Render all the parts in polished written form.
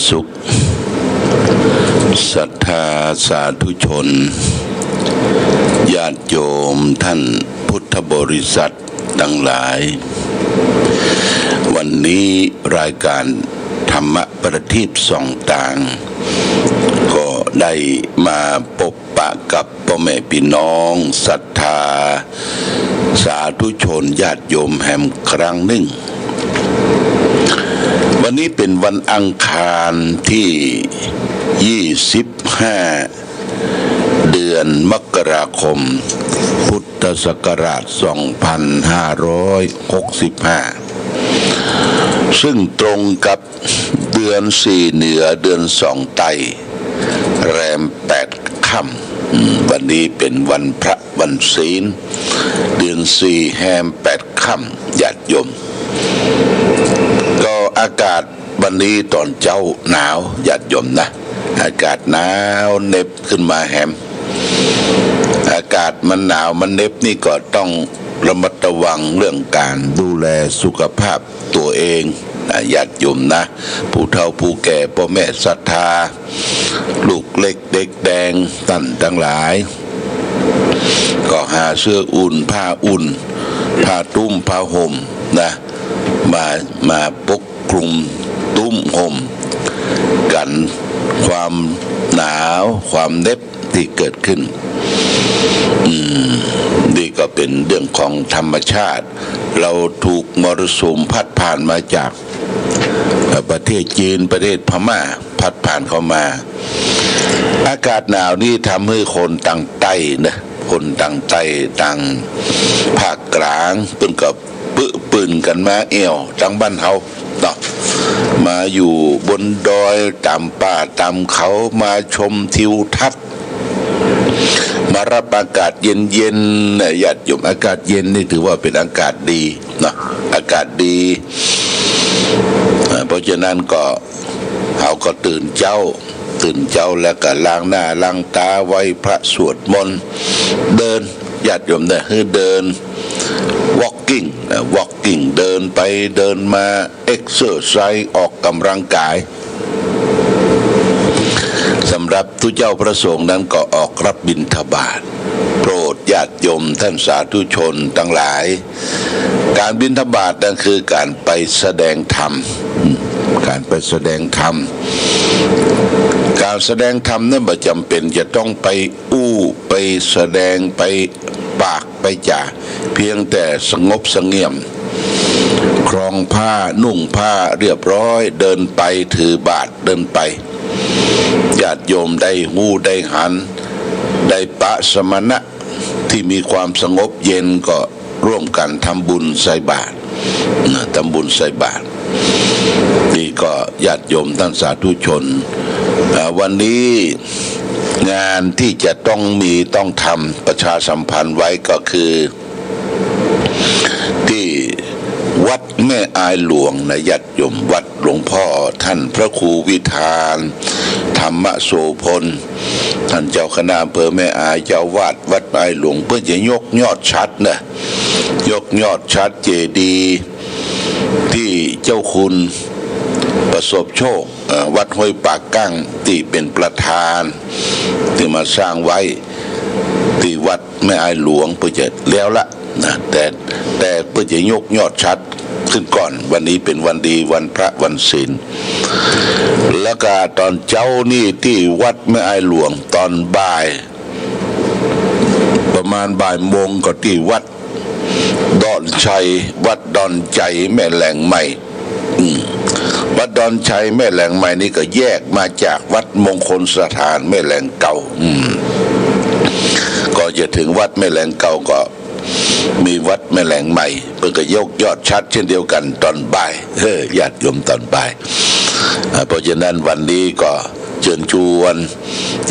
สุขศรัทธาสาธุชนญาติโยมท่านพุทธบริษัททั้งหลายวันนี้รายการธรรมประทีปส่องต่างก็ได้มาพบปะกับพ่อแม่พี่น้องศรัทธาสาธุชนญาติโยมแห่งครั้งหนึ่งวันนี้เป็นวันอังคารที่25เดือนมกราคมพุทธศักราช2565ซึ่งตรงกับเดือน4เหนือเดือน2ใต้แรม8ค่ำวันนี้เป็นวันพระวันศีลเดือน4แรม8ค่ำญาติโยมก็อากาศวันนี้ตอนเจ้าหนาวญาติโยมนะอากาศหนาวเหน็บขึ้นมาแฮมอากาศมันหนาวมันเหน็บนี่ก็ต้องระมัดระวังเรื่องการดูแลสุขภาพตัวเองญาติโยมนะผู้เฒ่าผู้แก่พ่อแม่ศรัทธาลูกเล็กเด็กแดงท่านทั้งหลายก็หาเสื้ออุ่นผ้าอุ่นผ้าตุ้มผ้าห่มนะมาปกคลุมตุ้มห่มกันความหนาวความเหน็บที่เกิดขึ้นนี่ก็เป็นเรื่องของธรรมชาติเราถูกมรสุมพัดผ่านมาจากประเทศจีนประเทศพม่าพัดผ่านเข้ามาอากาศหนาวนี่ทำให้คนต่างใต้นะคนต่างใต้ต่างภาคกลางเพิ่นกับปืนกันมาเอวจังบ้านเฮาเนาะมาอยู่บนดอยตามป่าตามเขามาชมทิวทัศน์มารับอากาศเย็นๆญาติโยมอากาศเย็นนี่ถือว่าเป็นอากาศดีเนาะอากาศดีเพราะฉะนั้นก็เขาก็ตื่นเจ้าแล้วก็ล้างหน้าล้างตาไหว้พระสวดมนต์เดินญาติโยมเนี่ยคือเดิน walking เดินไปเดินมา exercise ออกกำลังกายสำหรับทุเจ้าพระสงฆ์นั้นก็ออกรับบิณฑบาตโปรดญาติโยมท่านสาธุชนทั้งหลายการบิณฑบาตนั่นคือการไปแสดงธรรมการแสดงธรรมนั้นไม่จำเป็นจะต้องไปไปแสดงไปปากไปจ่าเพียงแต่สงบเสงี่ยมครองผ้านุ่งผ้าเรียบร้อยเดินไปถือบาตรเดินไปญาติโยมได้หูได้หันได้ปะสมณะที่มีความสงบเย็นก็ร่วมกันทำบุญใส่บาตรนี่ก็ญาติโยมท่านสาธุชนวันนี้งานที่จะต้องทำประชาสัมพันธ์ไว้ก็คือที่วัดแม่อายหลวงนะญาติโยมวัดหลวงพ่อท่านพระครูวิธานธรรมโสพลท่านเจ้าคณะอำเภอแม่อายเจ้าวาดวัดแม่อายหลวงเพื่อจะยกยอดชัดเจดีย์ที่เจ้าคุณประสบโชควัดห้วยปากกั้งที่เป็นประธานที่มาสร้างไว้ที่วัดแม่อายหลวงเพื่อจะแล้วละนะแต่เพื่อจะยกยอดชัดขึ้นก่อนวันนี้เป็นวันดีวันพระวันศีลแล้วก็ตอนเจ้านี่ที่วัดแม่อายหลวงตอนบ่ายประมาณบ่ายโมงก็ที่วัดดอนชัยวัดดอนใจแม่แหล่งใหม่วัดดอนชัยแม่แหล่งใหม่นี่ก็แยกมาจากวัดมงคลสถานแม่แหล่งเก่าก็จะถึงวัดแม่แหล่งเก่าก็มีวัดแม่แหล่งใหม่เพื่อก็ยกยอดชัดเช่นเดียวกันตอนบ่ายญาติโยมตอนบ่ายเพราะฉะนั้นวันนี้ก็เชิญชวน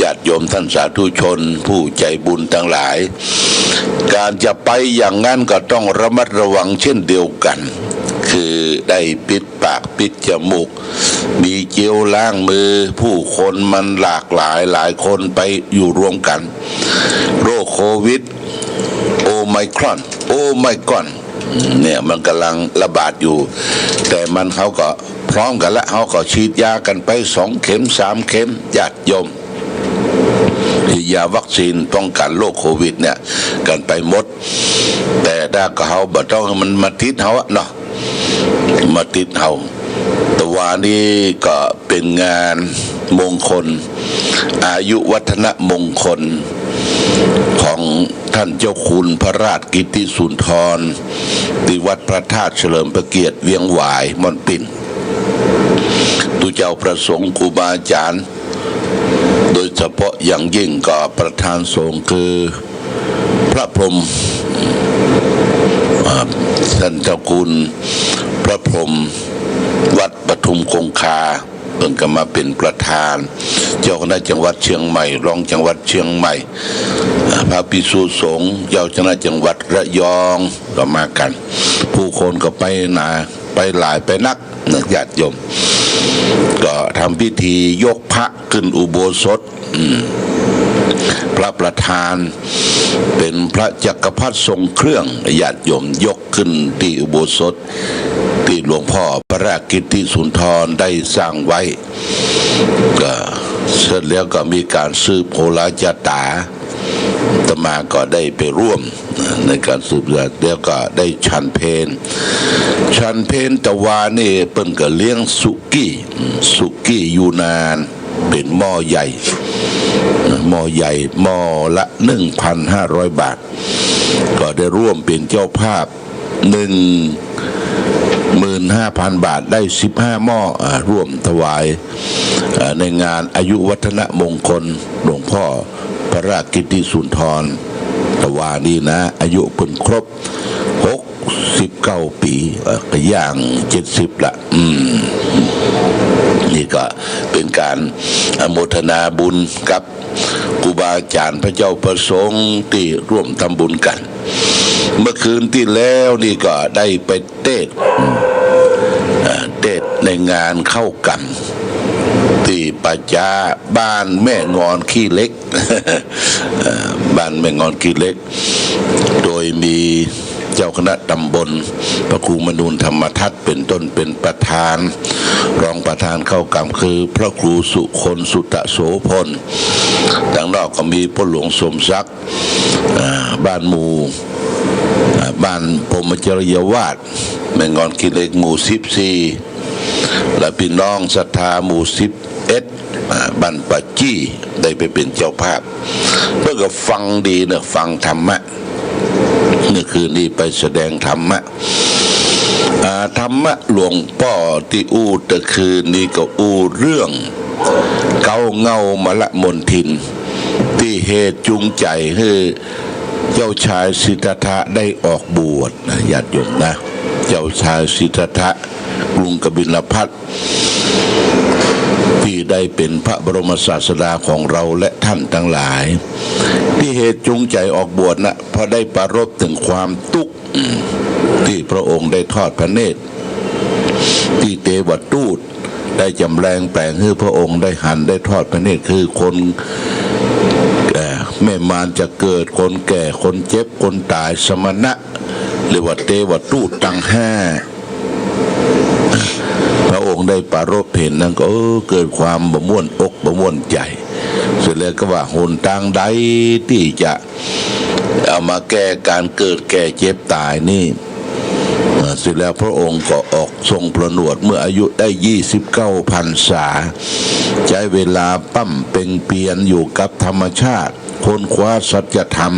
ญาติโยมท่านสาธุชนผู้ใจบุญทั้งหลายการจะไปอย่างนั้นก็ต้องระมัดระวังเช่นเดียวกันคือได้ปิดปากปิดจมูกมีเจลล้างมือผู้คนมันหลากหลายคนไปอยู่รวมกันโรคโควิดโอไมครอนเนี่ยมันกำลังระบาดอยู่แต่มันเขาก็ ร้อมกันแล้วเขาก็ฉีดยากันไป2 เข็ม 3 เข็มญาติโยมฉีดยาวัคซีนป้องกันโรคโควิดเนี่ยกันไปหมดแต่ถ้าเขาบ่ต้องมันมาติดเขาเนาะมาติดเขาแต่ว่านี่ก็เป็นงานมงคลอายุวัฒนมงคลของท่านเจ้าคุณพระราชกิตติสุนทรที่วัดพระธาตุเฉลิมพระเกียรติเวียงหวายม่อนปิ่นตุเจ้าประสงค์ครูบาอาจารย์โดยเฉพาะอย่างยิ่งก็ประธานสงฆ์คือพระพรหมท่านเจ้าคุณพระพรหมวัดปทุมคงคาเพิ่งก็มาเป็นประธานเจ้าคณะจังหวัดเชียงใหม่รองจังหวัดเชียงใหม่พระภิกษุสงฆ์เจ้าคณะจังหวัดระยองก็มากันผู้คนก็ไปไปหลายไปนักญาติโยมก็ทำพิธียกพระขึ้นอุโบสถพระประธานเป็นพระจักรพรรดิทรงเครื่องญาติโยมยกขึ้นที่อุโบสถที่หลวงพ่อพระราชกิตติสุนทรได้สร้างไว้ก็เสร็จแล้วก็มีการสืบโหราจตาอาตมาก็ได้ไปร่วมในการสืบแล้วก็ได้ฉันเพลตะวานี่เปิ้นก็เลี้ยงสุกี้อยู่นานเป็นหม้อใหญ่หม้อละ 1,500 บาทก็ได้ร่วมเป็นเจ้าภาพ 15,000 บาทได้15 หม้อร่วมถวายในงานอายุวัฒนมงคลหลวงพ่อพระราชกิตติสุนทรตะวานี่นะอายุเพิ่นครบ69 ปีก็ย่าง70ละนี่ก็เป็นการอนุโมทนาบุญกับครูบาอาจารย์พระเจ้าประสงค์ที่ร่วมทำบุญกันเมื่อคืนที่แล้วนี่ก็ได้ไปเทศในงานเข้ากรรมที่ปัจจาบ้านแม่งอนขี้เล็ก บ้านแม่งอนขี้เล็กโดยมีเจ้าคณะตำบลพระครูมนูนธรรมทัศน์เป็นต้นเป็นประธานรองประธานเข้ากรรมคือพระครูสุคนสุตโสพลทางนอกก็มีพ่อหลวงสมศักดิ์บ้านหมู่บ้านพรหมจริยวาสแม่งอนขี้เล็กหมู่14และพี่น้องศรัทธาหมู่11บ้านปัจจี้ได้ไปเป็นเจ้าภาพเพื่อก็ฟังดีนะฟังธรรมะเมื่อคืนนี้ไปแสดงธรรมะหลวงพ่อที่อู้ตะคืนนี้ก็อู้เรื่องเกาเงามละมนทินที่เหตุจูงใจให้เจ้าชายสิทธัตถะได้ออกบวชนะญาติโยมนะเจ้าชายสิทธัตถะกรุงกบิลพัสดุที่ได้เป็นพระบรมศาสดาของเราและท่านทั้งหลายที่เหตุจูงใจออกบวชนะเพราะได้ปรารภถึงความทุกข์ที่พระองค์ได้ทอดพระเนตรที่เทวทูตได้จำแรงแปลงให้พระองค์ได้หันได้ทอดพระเนตรคือคนแม่มารจะเกิดคนแก่คนเจ็บคนตายสมณะเรียกว่าเทวทูตตั้ง5พระองค์ได้ปรารภเห็นนั้นก็เกิดความบ่ม่วนอกบ่ม่วนใจเสร็จแล้วก็ว่าหนทางใดที่จะเอามาแก้การเกิดแก่เจ็บตายนี่เสร็จแล้วพระองค์ก็ออกทรงประนวดเมื่ออายุได้29 พรรษาใช้เวลาปั้มเป็นเปียนอยู่กับธรรมชาติค้นคว้าสัจธรรม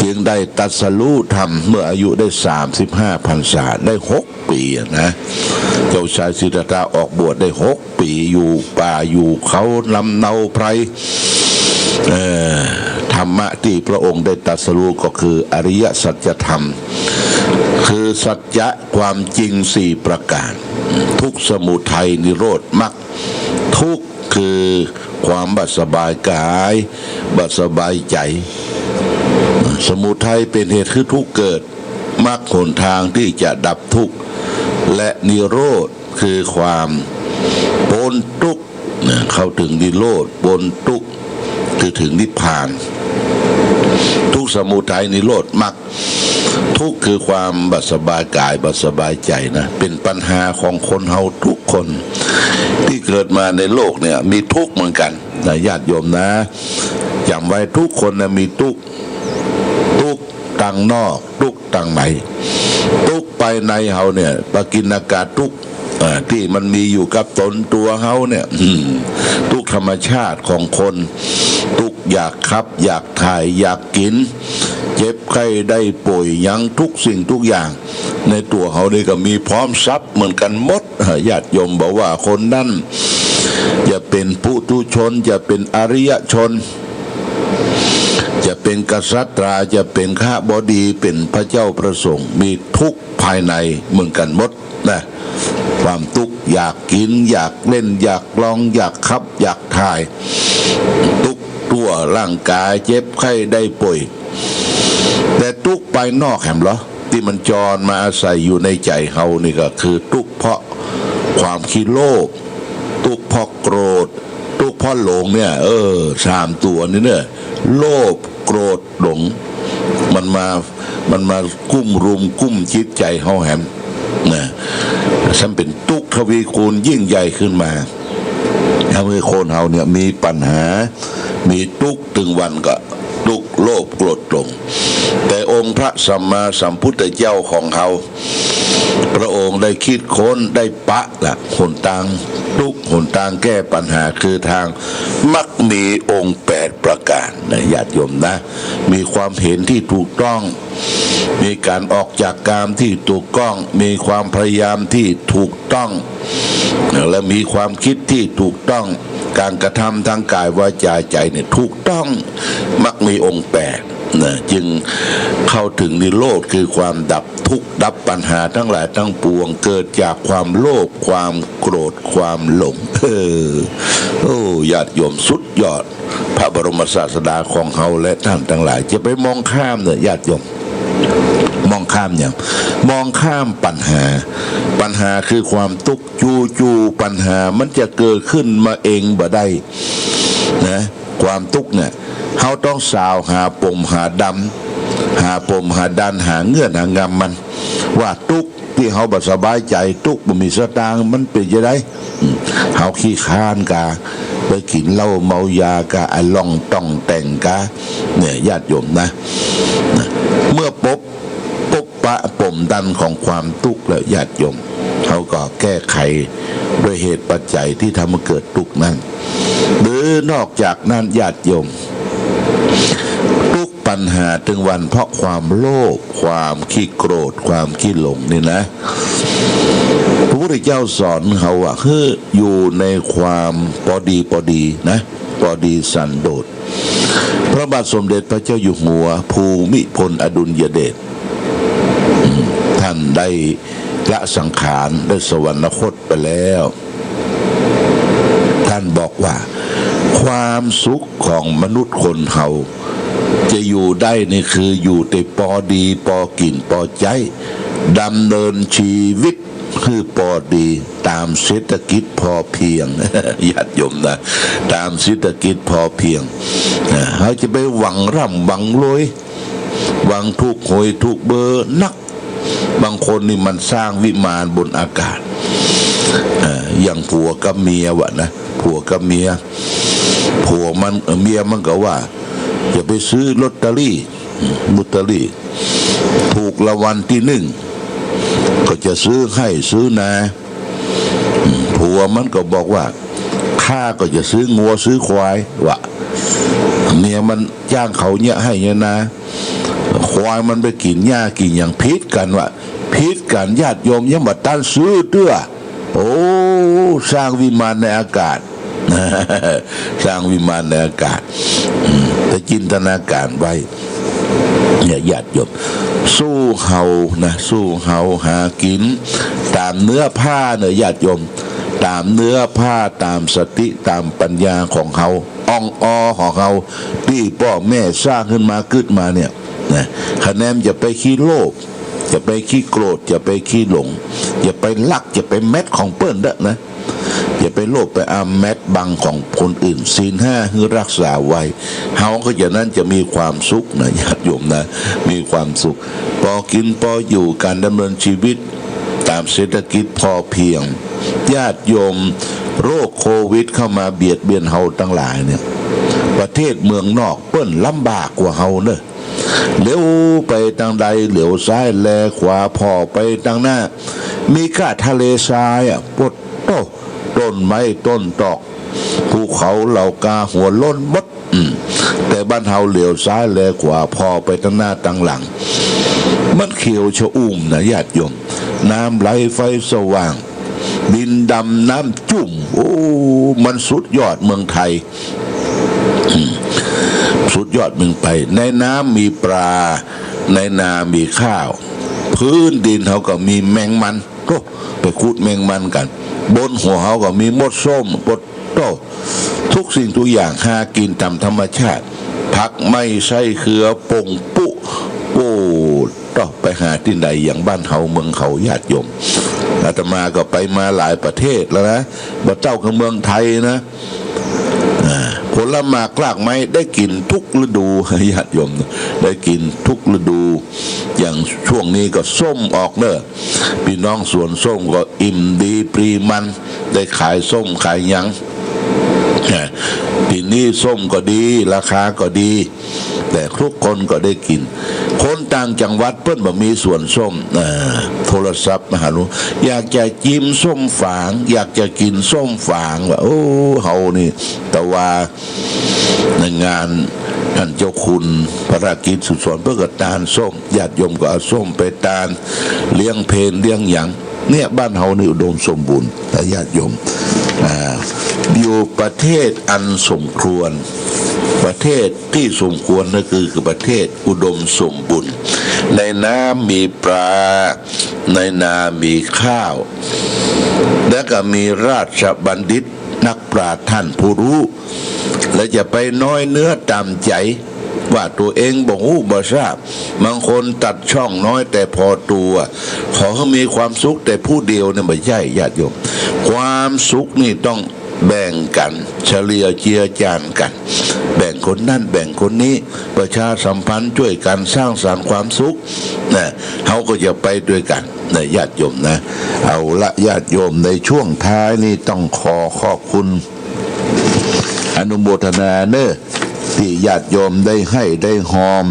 จึงได้ตรัสรู้ธรรมเมื่ออายุได้35 พรรษาได้6 ปีนะเจ้าชายสิทธัตถะออกบวชได้6 ปีอยู่ป่าอยู่เขาลำเนาไพรธรรมะที่พระองค์ได้ตรัสรู้ก็คืออริยสัจธรรมคือสัจจะความจริง4 ประการทุกข์สมุทัยนิโรธมรรคทุกข์คือความบัสบายกายบัสบายใจสมุทัยเป็นเหตุคือทุกข์เกิดมรรคหนทางที่จะดับทุกข์และนิโรธคือความพ้นทุกข์เข้าถึงนิโรธพ้นทุกข์คือถึงนิพพานทุกข์สมุทัยนิโรธมรรค ทุกข์คือความบัดสบายกายบัดสบายใจนะเป็นปัญหาของคนเฮาทุกคนที่เกิดมาในโลกเนี่ยมีทุกข์เหมือนกันนะญาติโยมนะจำไว้ทุกคนนะมีทุกข์ทางนอกทุกข์ทางในทุกข์ภายในเฮาเนี่ยปกิณกะทุกข์ที่มันมีอยู่กับตนตัวเฮาเนี่ยทุกธรรมชาติของคนทุกอยากขับอยากถ่ายอยากกินเจ็บไข้ได้ป่วยยังทุกสิ่งทุกอย่างในตัวเขานี่ก็มีพร้อมทรัพย์เหมือนกันหมดญาติโยมบอกว่าคนนั้นจะเป็นปุถุชนจะเป็นอริยชนจะเป็นกษัตริย์จะเป็นข้าบดีเป็นพระเจ้าประสงค์มีทุกข์ภายในเหมือนกันหมดนะความทุกข์อยากกินอยากเล่นอยากลองอยากขับอยากถ่ายทุกตัวร่างกายเจ็บไข้ได้ป่วยแต่ทุกข์ภายนอกแหมเหรอที่มันจรมาอาศัยอยู่ในใจเฮานี่ก็คือทุกข์เพราะความขี้โลภทุกข์เพราะโกรธทุกข์เพราะหลงเนี่ยสามตัวนี่เนี่ยโลภโกรธหลงมันมากุ้มรุมกุ้มจิตใจเฮาแหมนะฉันเป็นทุกข์ทวีคูณยิ่งใหญ่ขึ้นมาทำให้คนเฮาเนี่ยมีปัญหามีทุกข์ถึงวันก็ทุกข์โลภโกรธหลงแต่องค์พระสัมมาสัมพุทธเจ้าของเฮาพระองค์ได้คิดค้นได้ปะละหนทางทุกหนทางแก้ปัญหาคือทางมักมีองค์8ประการนะญาติโยมนะมีความเห็นที่ถูกต้องมีการออกจากกามที่ถูกต้องมีความพยายามที่ถูกต้องและมีความคิดที่ถูกต้องการกระทำทางกายวาจาใจเนี่ยถูกต้องมักมีองค์8นะจึงเข้าถึงนิโรธคือความดับทุกข์ดับปัญหาทั้งหลายทั้งปวงเกิดจากความโลภความโกรธความหลงญาติโยมสุดยอดพระบรมศาสดาของเฮาและท่านทั้งหลายจะไปมองข้ามเนี่ยญาติโยมมองข้ามอย่างมองข้ามปัญหาคือความทุกข์จู่ปัญหามันจะเกิดขึ้นมาเองบ่ได้นะความทุกข์เนี่ยเขาต้องสาวหาปมหาดำหาปมหาดันหาเงื่อนหางำมันว่าทุกข์ที่เขาบ่สบายใจทุกข์บ่มีสตางค์มันเป็นยังไงเขาขี้ค้านกาไปกินเหล้าเมายากาไอ้ล่องต้องแต่งกาเนี่ยญาติโยมนะเมื่อปปะปมดันของความทุกข์แล้วญาติโยมเขาก็แก้ไขด้วยเหตุปัจจัยที่ทำให้เกิดทุกข์นั้นหรือนอกจากนั้นญาติโยมทุกปัญหาถึงวันเพราะความโลภความขี้โกรธความขี้หลงนี่นะพระพุทธเจ้าสอนเขาว่าคืออยู่ในความพอดีนะพอดีสันโดษพระบาทสมเด็จพระเจ้าอยู่หัวภูมิพลอดุลยเดชท่านได้ละสังขารได้สวรรคตไปแล้วท่านบอกว่าความสุขของมนุษย์คนเฮาจะอยู่ได้นี่คืออยู่แต่พอดีพอกินพอใจดำเนินชีวิตคือพอดีตามเศรษฐกิจพอเพียงญาติโยมนะตามเศรษฐกิจพอเพียงเขาจะไปหวังร่ำหวังรวยหวังถูกหวยถูกเบอร์นักบางคนนี่มันสร้างวิมานบนอากาศอย่างผัวกับเมียวะนะผัวกับเมียผัวมันเมียมันก็ว่าอย่าไปซื้อลอตเตอรี่ถูกรางวัลที่1ก็จะซื้อให้ซื้อนาผัวมันก็บอกว่าข้าก็จะซื้องัวซื้อควายวะเมียมันจ้างเขาเนี่ยให้เนี่ยนะควายมันไปกินหญ้ากินอย่างพิษกันวะพิษกันญาติโยมยังบัดตันซื้อเตื้อโอ้สร้างวิมานในอากาศสร้างวิมานในอากาศแต่จินตนาการไว้เนี่ยญาติโยมสู้เฮานะสู้เฮาหากินตามเนื้อผ้าเนี่ยญาติโยมตามเนื้อผ้าตามสติตามปัญญาของเฮาอ่องอของเฮาที่พ่อแม่สร้างขึ้นมาเนี่ยนะคะแนนจะไปขี้โลภจะไปขี้โกรธจะไปขี้หลงอย่าไปลักอย่าไปเม็ดของเปิ้ลเด้อนะ อย่าไปโลภไปอาแมดบังของคนอื่นศีลห้าให้รักษาไว้เฮาก็จะนั้นจะมีความสุขนะญาติโยมนะมีความสุขพอกินพออยู่การดำเนินชีวิตตามเศรษฐกิจพอเพียงญาติโยมโรคโควิดเข้ามาเบียดเบียนเฮาทั้งหลายเนี่ยประเทศเมืองนอกเปิ้นลำบากกว่าเฮาเนอะเลี้ยวไปทางใดเหลียวซ้ายแลขวาพอไปทางหน้ามีค่าทะเลทรายปดโตต้นไม้ต้นตอกภูเขาเหล่ากาหัวล้นมดแต่บ้านเฮาเหลียวซ้ายแลขวาพอไปทางหน้าทางหลังมันเขียวชอุ่มนะญาติโยมน้ำไหลไฟสว่างดินดำน้ำจุ่มโอ้มันสุดยอดเมืองไทยสุดยอดเมืองไปในน้ำมีปลาในนามีข้าวพื้นดินเขาก็มีแมงมันโตไปขุดแมงมันกันบนหัวเขาก็มีมดส้มปดโตทุกสิ่งทุกอย่างหากินตามธรรมชาติผักไม่ใช่เครือปงปุโอ้ต้องไปหาที่ไหนอย่างบ้านเขาเมืองเขาญาติโยมอาตมาก็ไปมาหลายประเทศแล้วนะบ่เจ้าของเมืองไทยนะผลไม้กลากไม้ได้กินทุกฤดูญาติโยมได้กินทุกฤดูอย่างช่วงนี้ก็ส้มออกเนอะพี่น้องสวนส้มก็อิ่มดีปรีมันได้ขายส้มขายยังปีนี้ส้มก็ดีราคาก็ดีแต่ทุกคนก็ได้กินคนต่างจังหวัดเพิ่นบ่มีสวนส้มโทรศัพท์มาหาลูกอยากจะจิ้มส้มฝางอยากจะกินส้มฝางว่าโอ้เฮานี่แต่ว่าในงานท่านเจ้าคุณพระราชกิจสุดสอนเพื่อกตานส้มญาติโยมก็เอาส้มไปตานเลี้ยงเพลเลี้ยงหยังเนี่ยบ้านเฮานี่อุดมสมบูรณ์แต่ญาติโยมอยู่ประเทศอันสมควรประเทศที่สมควรนั่นคือประเทศอุดมสมบูรณ์ในน้ำมีปลาในนามีข้าวและก็มีราชบัณฑิตนักปราชญ์ท่านผู้รู้และจะไปน้อยเนื้อตามใจว่าตัวเองบ่ฮู้บ่ทราบบางคนตัดช่องน้อยแต่พอตัวขอให้มีความสุขแต่ผู้เดียวเนี่ยไม่ใช่ญาติโยมความสุขนี่ต้องแบ่งกันเฉลี่ยเจียจานกันแบ่งคนนั่นแบ่งคนนี้ประชาสัมพันธ์ช่วยกันสร้างสรรค์ความสุขนะเขาก็จะไปด้วยกันนะญาติโยมนะเอาละญาติโยมในช่วงท้ายนี่ต้องขอบคุณอนุโมทนาเนอะที่ญาติโยมได้ให้ได้หอม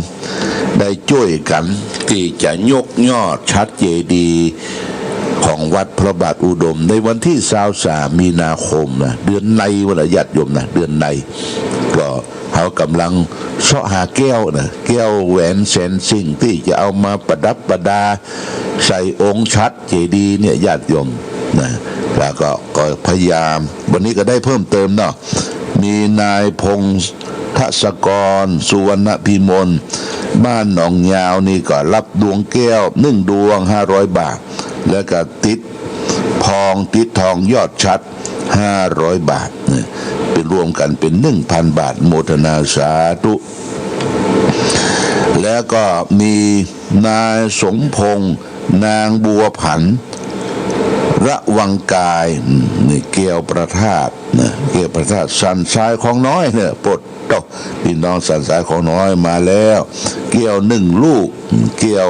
ได้ช่วยกันที่จะยกยอดชัดเจดีย์ของวัดพระบาทอุดมในวันที่23 มีนาคมนะเดือนในวันญาติโยมนะเดือนในก็เขากำลังเสาะหาแก้วนะแก้วแหวนแสนสิ่งที่จะเอามาประดับประดาใส่องค์ชัดเจดีย์เนี่ยญาติโยมนะแล้วก็พยายามวันนี้ก็ได้เพิ่มเติมเนาะมีนายพงศ์ทัศกรสุวรรณพิมลบ้านหนองยาวนี่ก็รับดวงแก้ว1 ดวง500 บาทแล้วก็ติดทองยอดชัด500 บาทเนี่ยเป็นรวมกันเป็น 1,000 บาทโมทนาสาธุแล้วก็มีนายสมพงษ์นางบัวผันระวังกายนี่เกี่ยวประทาตนะเกี่ยวประทาตสันทรายของน้อยเนี่ยปลดตกพี่น้องสันทรายของน้อยมาแล้วเกี่ยว1 ลูกเกี่ยว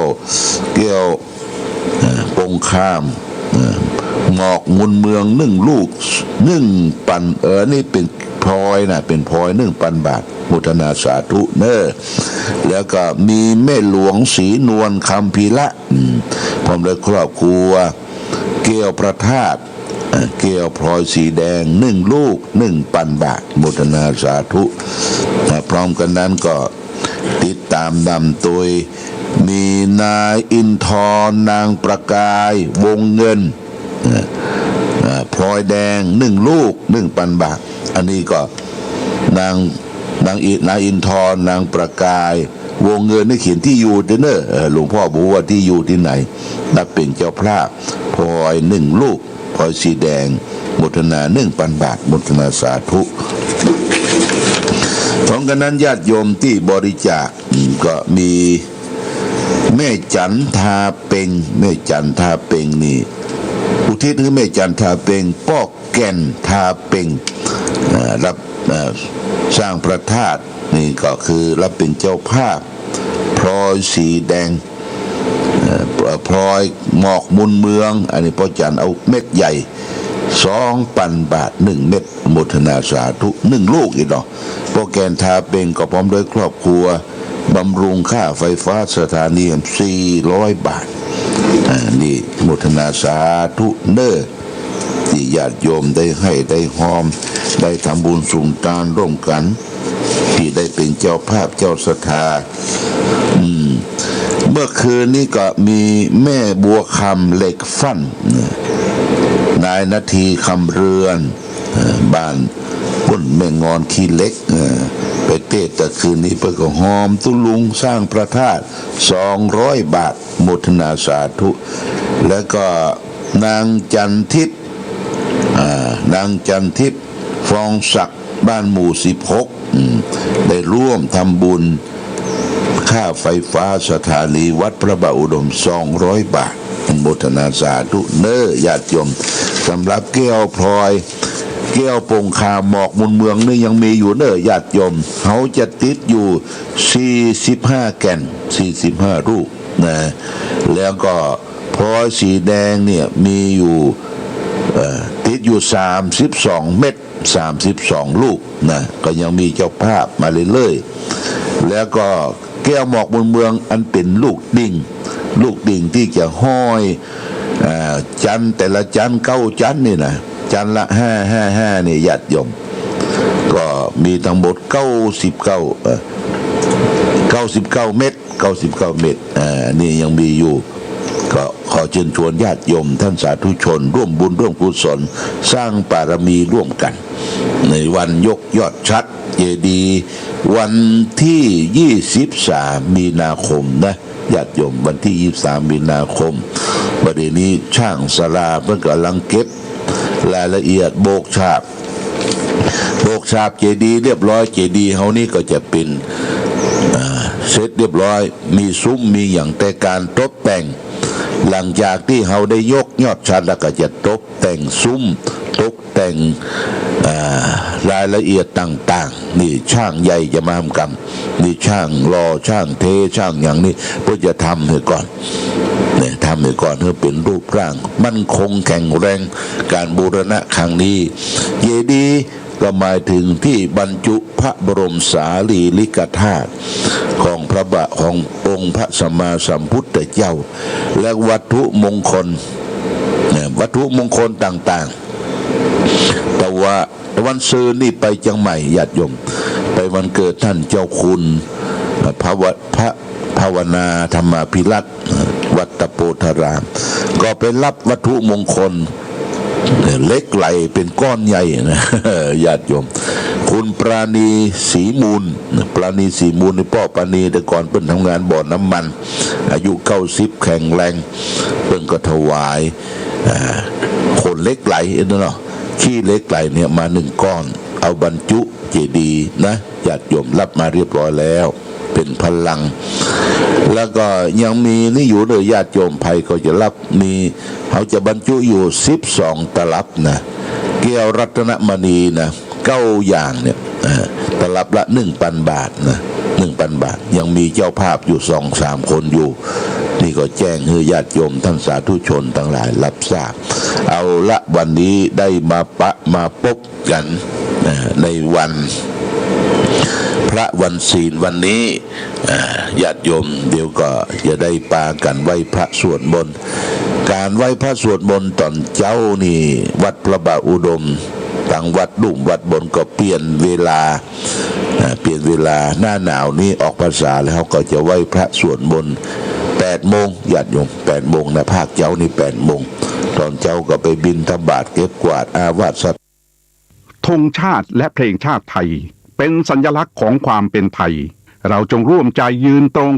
ปงข้ามหมอกมุนเมือง1 ลูก1 ปันนี่เป็นพลอยนะเป็นพลอย1,000 บาทมุทนาสาธุเนอแล้วก็มีแม่หลวงศรีนวลคำพีละพร้อมด้วยครอบครัวเกี่ยวประทาตเกี่ยวพลอยสีแดง1 ลูก 1,000 บาทมุทนาสาธุพร้อมกันนั้นก็ติดตามนำโดยมีนายอินทร์นางประกายวงเงินพลอยแดง1 ลูก 1,000 บาทอันนี้ก็นายอินทร์นางประกายวงเงินนี่เขียนที่อยู่เนอะหลวงพ่อบอกว่าที่อยู่ที่ไหนนับเป็นเจ้าพระพลอย1 ลูกพลอยสีแดงมุทนา 1,000 บาทมุทนาสาธุของกันนั้นญาติโยมที่บริจาคก็มีแม่จันทาเป็งนี่ อุทิศให้แม่จันทาเปงป้อแก่นทาเปงรับสร้างพระธาตุนี่ก็คือรับเป็นเจ้าภาพพลอยสีแดงพลอยหมอกมุนเมืองอันนี้พ่อจันเอาเม็ดใหญ่2,000 บาท1 เม็ดโมทนาสาธุ1 ลูกอีกเนาะโปรแกรมทาเปงก็พร้อมด้วยครอบครัวบำรุงค่าไฟฟ้าสถานี400 บาทนี่โมทนาสาธุเน้อที่ญาติโยมได้ให้ได้หอมได้ทำบุญสุนทานร่วมกันที่ได้เป็นเจ้าภาพเจ้าศรัทธาเมื่อคืนนี้ก็มีแม่บัวคำเหล็กฟั่นนายนาทีคำเรือนบ้านพุ่นแม่งอนขี้เล็กไปเทศแต่คืนนี้เพื่อก็หอมตุลุงสร้างพระธาตุ200 บาทโมทนาสาธุแล้วก็นางจันทิพย์นางจันทิพย์ฟองศักดิ์บ้านหมู่16ได้ร่วมทำบุญค่าไฟฟ้าสถานีวัดพระบาทอุดม200 บาทโมทนาสาธุเน้อญาติโยมสำหรับแก้วพลอยแก้วปงคาหมอกมุนเมืองนี่ยังมีอยู่เน้อญาติโยมเขาจะติดอยู่45 แก่น45 รูปนะแล้วก็พลอยสีแดงเนี่ยมีอยู่ติดอยู่32 เม็ด32 ลูกนะก็ยังมีเจ้าภาพมาเรื่อยๆแล้วก็แก้วหมอกบนเมืองอันเป็นลูกดิ่งที่จะห้อยจันแต่ละจัน9 จันนี่นะจันละ555นี่ญาติโยมก็มีทั้งหมด99 เม็ดนี่ยังมีอยู่ก็ขอเชิญชวนญาติโยมท่านสาธุชนร่วมบุญร่วมกุศลสร้างบารมีร่วมกันในวันยกยอดชัดเจดีย์วันที่23 มีนาคมนะญาติโยมวันที่23 มีนาคมประเดี๋ยวนี้ช่างศาลาเพิ่งกำลังเก็บรายละเอียดโบกฉาบเจดีย์เรียบร้อยเจดีย์เฮานี่ก็จะเป็นเสร็จเรียบร้อยมีซุ้มมีอย่างแต่การตกแต่งหลังจากที่เฮาได้ยกยอดชัดแล้วก็จะตกแต่งซุ้มตกแต่งรายละเอียดต่างๆนี่ช่างใหญ่จะมาทำกันนี่ช่างรอช่างเทช่างอย่างนี้เพื่อจะทำให้ก่อนเนี่ยทำให้ก่อนเพื่อเป็นรูปร่างมั่นคงแข็งแรงการบูรณะครั้งนี้เจดีย์ก็หมายถึงที่บรรจุพระบรมสารีริกธาตุของพระบาทขององค์พระสัมมาสัมพุทธเจ้าและวัตถุมงคลต่างๆแต่ว่าวันซื้อนี่ไปเชียงใหม่ญาติโยมไปวันเกิดท่านเจ้าคุณพระภาวนาธรรมาภิรัตน์วัดตะโพธารามก็ไปรับวัตถุมงคลเล็กไหลเป็นก้อนใหญ่นะญาติโยมคุณปราณีศรีมูลในพ่อปราณีแต่ก่อนเพิ่นทำงานบ่อน้ำมันอายุ90แข็งแรงเพิ่นก็ถวายคนเล็กไหลเนาะขี้เล็กไหลเนี่ยมา1 ก้อนเอาบรรจุเจดีย์นะญาติโยมรับมาเรียบร้อยแล้วเป็นพลังแล้วก็ยังมีนี่อยู่เลยญาติโยมภัยก็จะรับมีเขาจะบรรจุอยู่12 ตลับนะแก้วรัตนมณีนะ9 อย่างเนี่ยตลับละ 1,000 บาทนะ1,000 บาทยังมีเจ้าภาพอยู่ 2-3 คนอยู่นี่ก็แจ้งให้ญาติโยมท่านสาธุชนทั้งหลายรับทราบเอาละวันนี้ได้มาพบกันในวันพระวันศีลวันนี้ญาติโยมเดี๋ยวก็จะได้ปากันไหว้พระสวดมนต์การไหว้พระสวดมนต์ตอนเจ้านี่วัดพระบาทอุดมทางวัดลุ่มวัดบนก็เปลี่ยนเวลาหน้าหนาวนี้ออกพรรษาแล้วเขาก็จะไหว้พระสวดมนต์8 โมงญาติโยม8 โมงนะภาคเจ้านี่8 โมงตอนเจ้าก็ไปบิณฑบาตเก็บกวาดอาวาสธงชาติและเพลงชาติไทยเป็นสัญลักษณ์ของความเป็นไทยเราจงร่วมใจยืนตรง